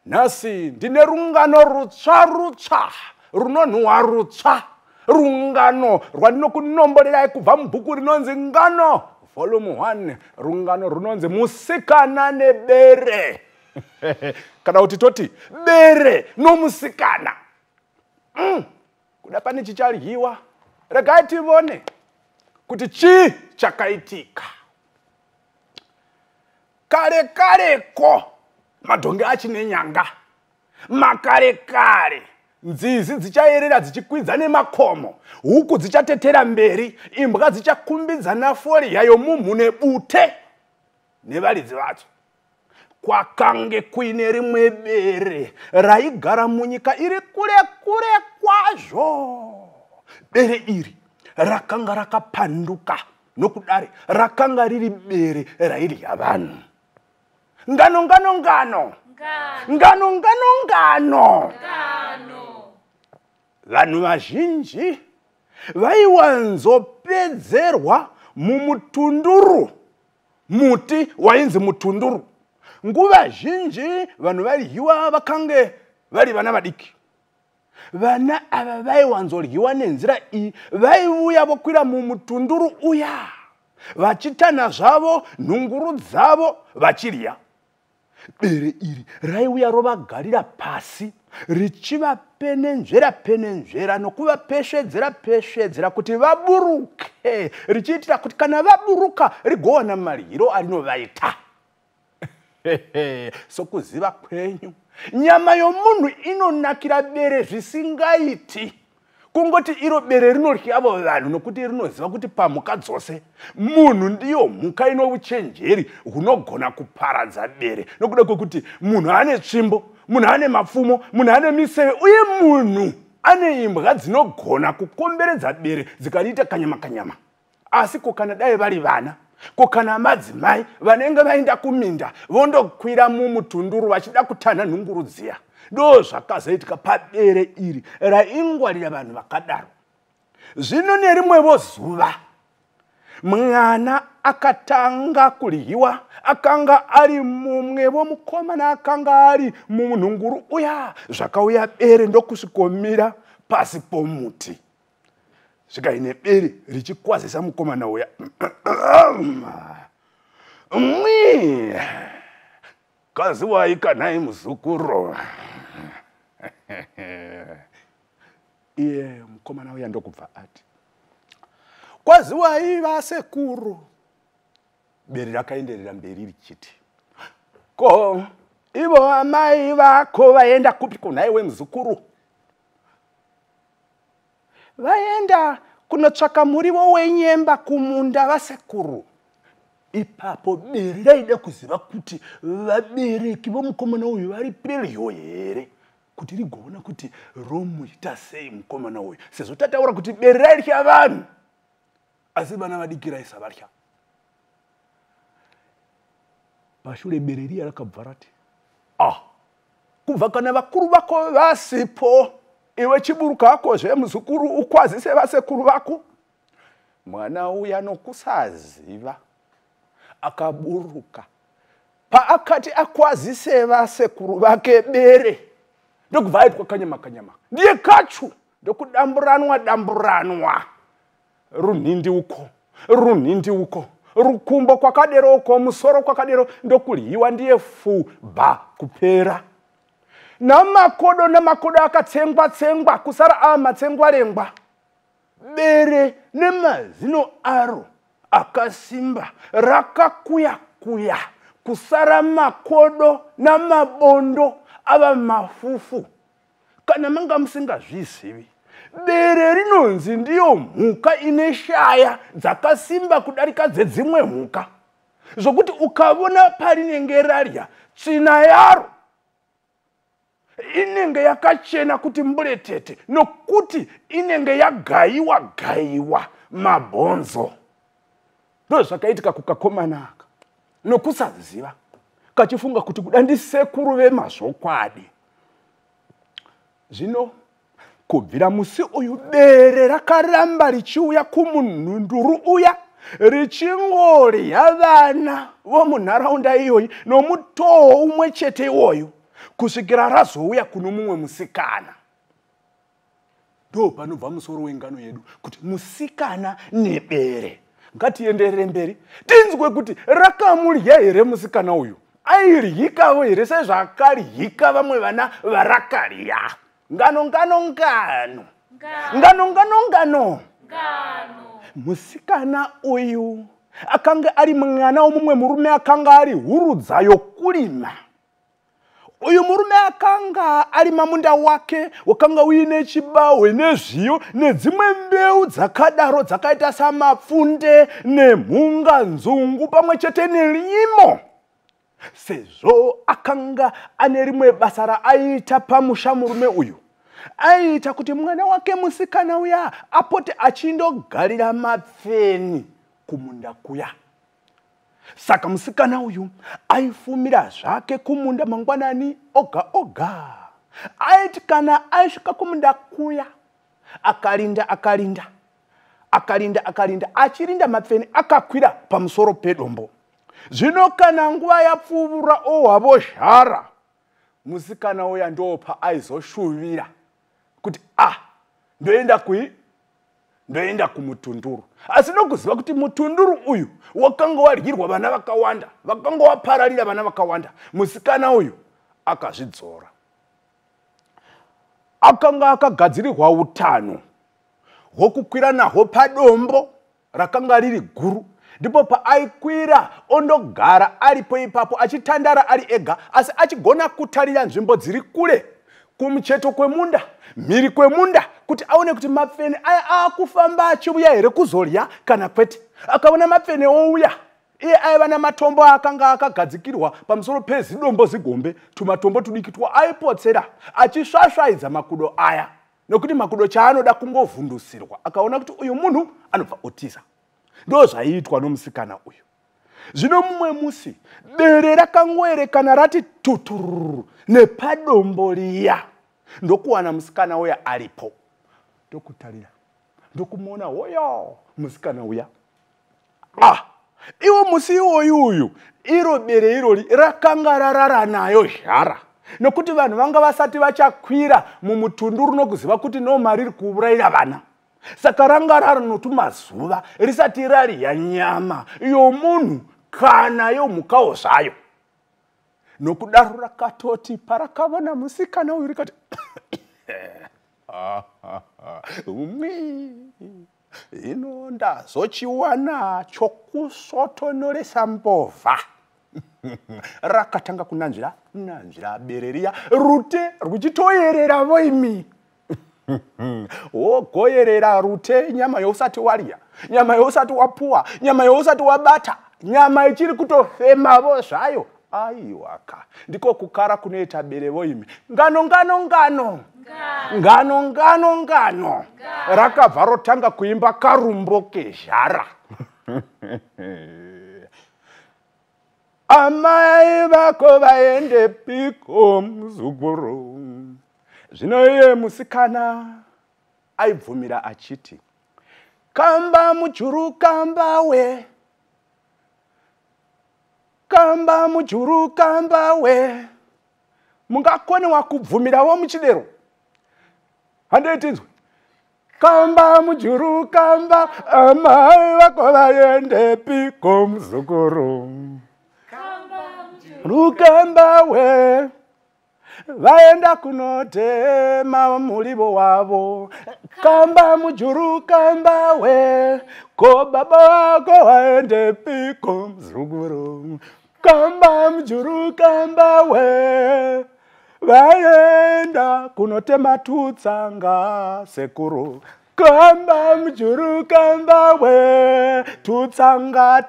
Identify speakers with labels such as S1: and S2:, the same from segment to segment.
S1: Nhasi ndine rungano rutsva runonhuhwa rutsva, rungano rwandinokunomborerai kubva mubhuku rinonzi Ngano volume 1, rungano runonzi Musikana nebere. Kana kuti toti bere nomusikana. Kuda pane chicharyiwa, regai tivone kuti chii chakaitika. Kare-kareko madhonge achine nyanga, makare-kare nzizi dzichayerera dzichikwidza nemakomo, huku dzichatetera mberi, imbwa dzichakumbidzana foriya yomumhu nebute nevaridzi vadzo. Kwakange kuine rimwe bere raigara munyika iri kure kwazvo. Bere iri rakanga rakapanduka, nokudare rakanga riri bere rairya vanhu. Ngano. Vanhu vazhinji vaiwanzopedzerwa mumutunduru, muti wainzi mutunduru. Nguva zhinji vanhu varyiwa vakange vari vana vadiki. Vana ava vaiwanzoryiwa nenzira iyi, vaiuya vokwira mumutunduru uya, vachitana zvavo, nhunguru dzavo vachirya. Bere iri raiuya rovagarira pasi, richivapenenzvera nokuvapesvedzera kuti vaburuke, richiitira kuti kana vaburuka rigowana maryiro arinovaita. Sokuziva kwenyu, nyama yomunhu inonakira bere zvisingaiti. Kungoti iro bere rinoryiavo vanhu nokuti rinoziva kuti pamhuka dzose munhu ndiyo mhuka ino uchenjeri hunogona kuparadza bere. Nokuda kwekuti munhu ane tsvimbo, munhu ane mapfumo, munhu ane miseve, uye munhu ane imbwa dzinogona kukomberedza bere dzikariita kanyama. Asi kana dai vari vana, kana madzimai vanenge vaenda kuminda vondokwira mumutunduru vachida kutanha nhunguru dziya, ndo zvakazoitika pabere iri raingwarira vanhu vakadaro. Zvino nerimwevo zuva mwana akatanga kuryiwa, akanga ari mumwevo mukomana akanga ari munhunguru uya, zvakauya bere ndokusvikomira pasi pomuti. Zvikaine bere richikwazisa mukomana uya. Kaziwai kanai muzukuru. Iye mukomana uya ndokubva ati, kwaziwai vasekuru. Bere rakaenderera mberi richiti, ko ivo amai vako vaenda kupi kunaiwe muzukuru? Vaenda kunotsvaka muriwo wenyemba kumunda vasekuru. Ipapo bere raida kuziva kuti vabereki vomukomana uyu vari pedyo here, kuti rigoona kuti romuita sei mukomana uyu, sezvo tataura kuti bere rairya vanhu, asi vana vadiki raisavarya. Pashure bere riya rakabva rati, kubva kana vakuru vako vasipo, iwe chiburuka hakozve muzukuru ukwazise vasekuru vako. Mwana uya nokusaziva akaburuka. Paakati akwazise vasekuru vake bere, ndokubva aitwa kanyama. Ndiye kachu ndokudamburanwa. Runhindi uko, rukumbo kwakadero uko, musoro kwakadero, ndokuryiwa ndiye fubha kupera. Namakodo akatsengwa kusara matsengwarengwa. Bere nemazino aro akasimba rakakuya kusara makodo namabondo ava mafufu. Kana manga musingazvizivi, bere rinonzi ndiyo mhuka ine shaya dzakasimba kudarika dzedzimwe mhuka, zvokuti ukavona parinenge rarya, tsvina yaro inenge yakachena kuti mburetete, nokuti inenge yagaiwa mabhonzo. Ndo zvakaitika kukakomana aka, nokusaziva, kachifunga kuti kuda ndisekuru vemazvokwadi. Zvino kubvira musi uyu bere rakaramba richiuya kumunhunduru uya, richingorya vana vomunharaunda iyoyi nomutoo umwe chete iwoyo. kusvikira razouya kuno mumwe musikana. Ndo panobva musoro wengano yedu kuti musikana nebere. Ngatienderere mberi tinzwe kuti rakamurya here musikana uyu, airyikawo here sezvakaryika vamwe vana varakarya. Ngano. Musikana uyu akanga ari mwana womumwe murume akanga ari hurudza yokurima. Uyu murume akanga ari mamunda wake wakanga uine chibawe nezviyo nedzimwe mbeu dzakadaro dzakaita samapfunde nemhunga nzungu pamwe chete nerimo. Sezvo akanga ane rimwe basa raaita pamusha murume uyu, aiita kuti mwana wake musikana uya apote achindogarira mapfeni kumunda kuya. Saka musikana uyu aifumira zvake kumunda mangwanani oga. Aiti kana aisvika kumunda kuya akarinda achirinda mapfeni akakwira pamusoro pedombo. Zvino kana nguva yapfuura ohavo zhara, musikana uya ndopa aizoshuvira kuti ndoenda kumutunduru. Asi nokuziva kuti mutunduru uyu wakanga waryirwa vana vakawanda, vakanga wapararira vana vakawanda, musikana uyu akazvidzora. Akanga akagadzirirwa utano hwokukwira nahwo padombo rakanga riri guru. Ndipo paaikwira ondogara aripo ipapo achitandara ari ega, asi achigona kutarira nzvimbo dziri kure, kumucheto kwemunda, mhiri kwemunda, kuti aone kuti mapfene aya akufamba achiuya here kuzorya kana kwete. Akaona mapfene ouya, iye aiva namatombo akanga akagadzikirwa pamusoro pezidombo zigombe, tumatombo tudiki aaipotsera achisvasvaidza makudo aya, nokuti makudo chaanoda kungovhundusirwa. Akaona kuti uyu munhu anobva otiza. Ndo zvaiitwa nomusikana uyu. Zvino mumwe musi bere rakangoerekana rati tutururu nepadombo riya. Ndokuwana musikana uya aripo. Ndokutarira, ndokumona hoyo musikana uya. Iwo musi uyu iro bere irori rakanga rarara nayo zhara. Nokuti vanhu vanga vasati vachakwira mumutunduru nokuziva kuti mariri kuurayira vana. Saka ranga rari notumazuva risati rarya nyama yomunhu kana yomhukawo zvayo. Nokudaro rakatoti parakavona musikana uyu rikati ino ndazochiwana chokusotonoresa mbovha. Rakatanga kunanzvira bere riya, rute ruchitoyerera voimi. Goyerera rute nyama yousati warya, nyama yousati wapuwa, nyama yousati wabata, nyama ichiri kutofema vo zvayo. Aiwaka ndiko kukara kunoita bere voimi. Ngano. Rakabva rotanga kuimba karumbo kezhara. Amai vako vaende piko muzukuru. Zvino iye musikana aibvumira achiti, kamba mujuru kamba we, kamba mujuru kamba we. Mungakoniwa kubvumirawo muchidero? Handeitinzwe. Kamba mujuru kamba, amai vako vaende piko muzukuru. Rukamba we, vaenda kunotema mulivo wavo. Kamba mujuru kamba we, ko baba wako vaende piko muzukuru. Kamba mujuru kamba we, vaenda kunotema tutsanga sekuru. Kamba mujuru kamba we, tutsanga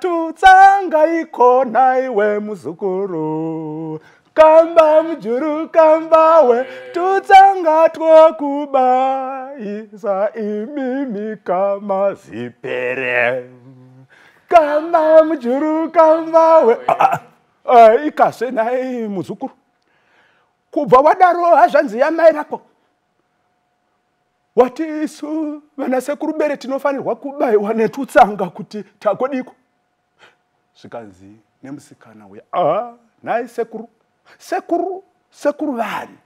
S1: ikona iwe muzukuru. Kamba mujuru kamba we, tutsanga twokuba isa imimi kama zipere. Kamba mujuru kamba we. Ikase nae muzukuru. Kubva wadaro hazvanzi yamai vako. Wati isu vanasekuru bere tinofanirwa kubayiwa netutsanga kuti takodiko. Zvikanzi nemusikana uya, nai sekuru. Sekuru sekuru vani,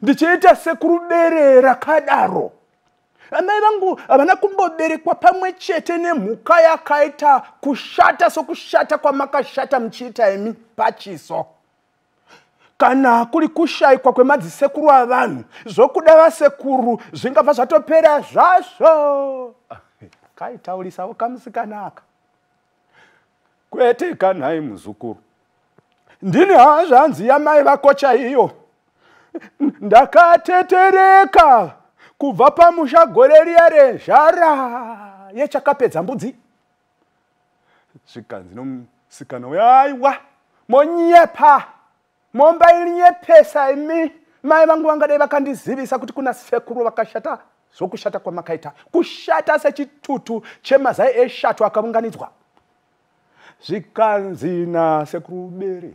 S1: ndichiita sekuru bere rakadaro. Amai vangu havana kumboberekwa pamwe chete nemhuka yakaita kushata sokushata kwamakashata muchiita imi pachiso. Kana kuri kushayikwa kwemadzisekuru avanhu, zvokuda vasekuru zvingabva zvatopera zvazvo. Kaitaurisawo kamusikana aka. Kwete kanhai muzukuru. Ndini hazvanzi yamai vako chaiyo. Ndakatetereka kubva pamusha gore riya rezhara yechakapedza mbudzi. Zvikanzi nomusikana uyaiwa monyepa. Mombainyepesa imi. Mai vangu vangadai vakandizivisa kuti kuna sekuru vakashata zvokushata kwamakaita. Kushata sechitutu chemazai eshatu akaunganidzwa. Zvikanzi nasekuru bere.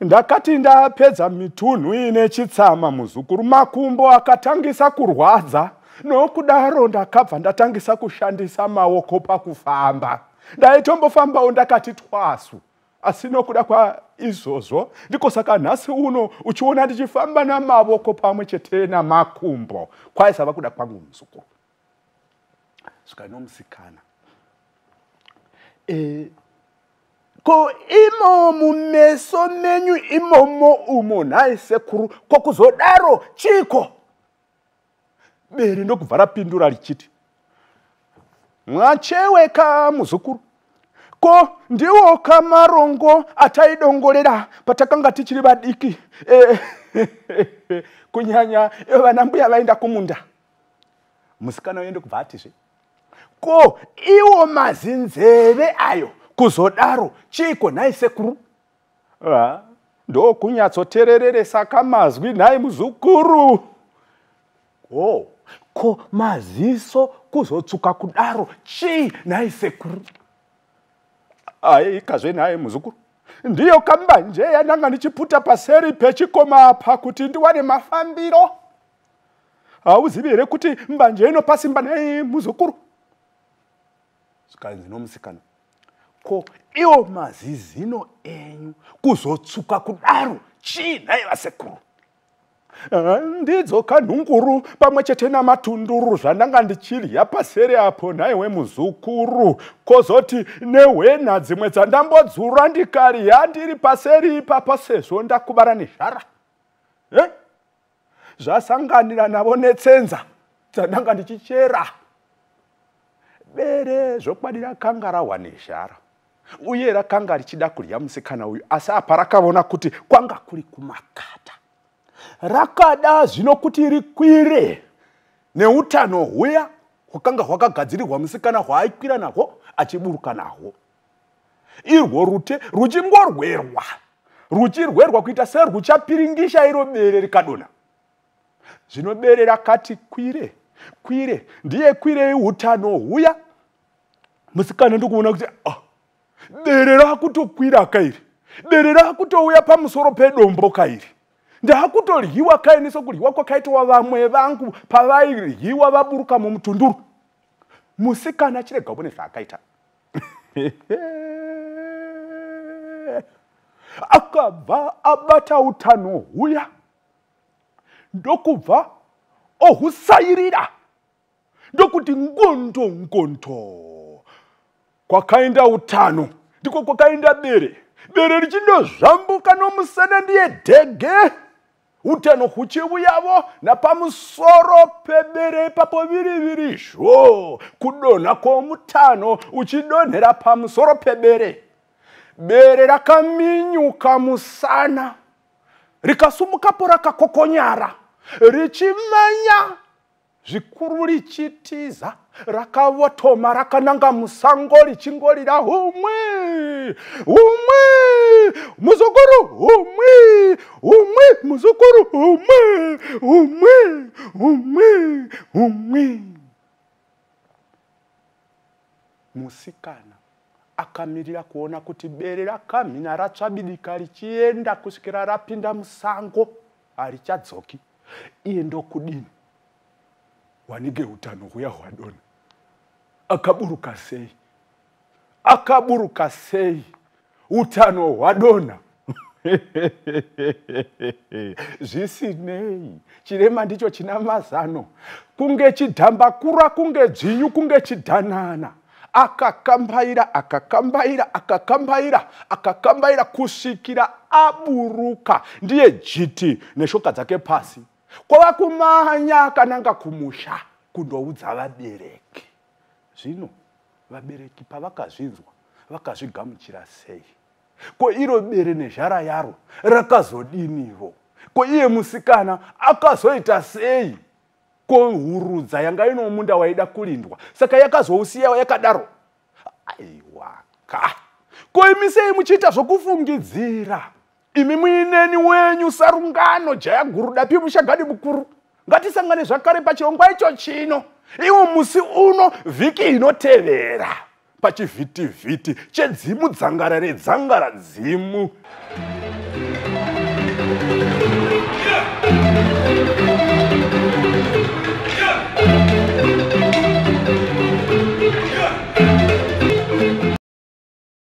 S1: Ndakati ndapedza mitunhu ine chitsama muzukuru, makumbo akatangisa kurwadza. Nokudaro ndakabva ndatangisa kushandisa maoko pakufamba. Ndaitombofambawo ndakati twasu. Asi nokuda kwa izvozvo ndiko saka nhasi uno uchiona ndichifamba namavoko pamwe chete namakumbo. Kwaisava kuda kwangu muzukuru. Svika nomusikana. Ko imo mumeso menyu imomo umo nhai sekuru kwakuzodaro chiko. Bere ndokubva rapindura richiti, mwacheweka muzukuru. Ko ndiwo kamarongo ataidongorera patakanga tichiri vadiki. Kunyanya vana mbuya vaenda kumunda. Musikana uende kubva atizve, ko iwo mazinzeve ayo kuzodaro chiko nhai sekuru. Ndo kunyatsotereresa kamazwi nhai muzukuru. Ko maziso kuzotsuka kudaro chi nhai sekuru. Kazve nhai muzukuru. Ndiyo kambanje yananga ndichiputa paseri pechikoma apa kuti ndiwane mafambiro. Hauzivi here kuti mbanje inopasimba nhai muzukuru. Zvikanzi nomusikana, ko iwo mazizino enyu kuzotsuka kudaro chi nhai vasekuru. Ndidzo kanhunguru pamwe chete namatunduru zvandanga ndichirya paseri apo nhai wemuzukuru. Kozoti nehwena dzimwe dzandambodzura ndikarya ndiri paseri ipapo sezvo ndakubara nezhara. Zvasanganira navo netsenza dzandanga ndichichera. Bere zvokwadi rakanga rawa nezhara. Uye rakanga richida kurya musikana uyu, asi apa rakavona kuti kwanga kuri kumakata. Rakada zvino kuti rikwire neutano huya hwakanga hwakagadzirirwa musikana hwaaikwira nahwo achiburuka nahwo. Irwo rute ruchingorwerwa, ruchirwerwa kuita serwuchapiringisha iro bere rikadona. Zvino bere rakati kwire, kwire, ndiye kwirei utano huya. Musikana ndokuona kuti bere rakutokwira kairi, bere rakutouya pamusoro pedombo kairi. Ndakutodyiwa kaini sokuryiwa kwakaitwa vamwe vangu pavairyiwa vaburuka mumutunduru. Musikana chirega ubone zvakaita. Akabva abata utano huya. Ndokubva ohusairira. Ndokuti ngondo. Kwakaenda utano, ndiko kwakaenda bere. Bere richindozvambuka nomusana ndiye dhege. Utano huchiuyavo napamusoro pebere ipapo viri zvo. Kudonha kwomutano uchidonhera pamusoro pebere. Bere rakaminyuka musana. Rikasumukapo rakakokonyara. Richimanya. Zvikuru richitiza. Rakavotoma rakananga musango richingorira humwe. Muzukuru humwe. Muzukuru humwe. Musikana akamirira kuona kuti bere rakamhina ratsvabidika richienda kusvikira rapinda musango. Harichadzoki. Iye ndokudini. Wanige utano huya hwadona. Akaburuka sei. Utano hwadona. Zvisinei, chirema ndicho china mazano. Kunge chidhambakura, kunge dzvinyu, kunge chidhanana. Akakambaira kusvikira aburuka. Ndiye jiti neshoka dzake pasi. Kwava kumanya akananga kumusha kundoudza vabereki. Zvino vabereki pavakazvinzwa vakazvigamuchira sei? Ko iro bere nezhara yaro rakazodinivo? Ko iye musikana akazoita sei? Ko hurudza yanga ino munda waida kulindwa saka yakazousiyawo yakadaro? Aiwaka. Ko imi sei muchiita zvokufungidzira? Imi muineni wenyu Sarungano Jaya Guru Dapi Mushagadi Mukuru. Ngatisangane zvakare pachirongwa icho chino. Iwo musi uno vhiki inotevera pachivhiti-vhiti chedzimu dzangara redzangara dzimu.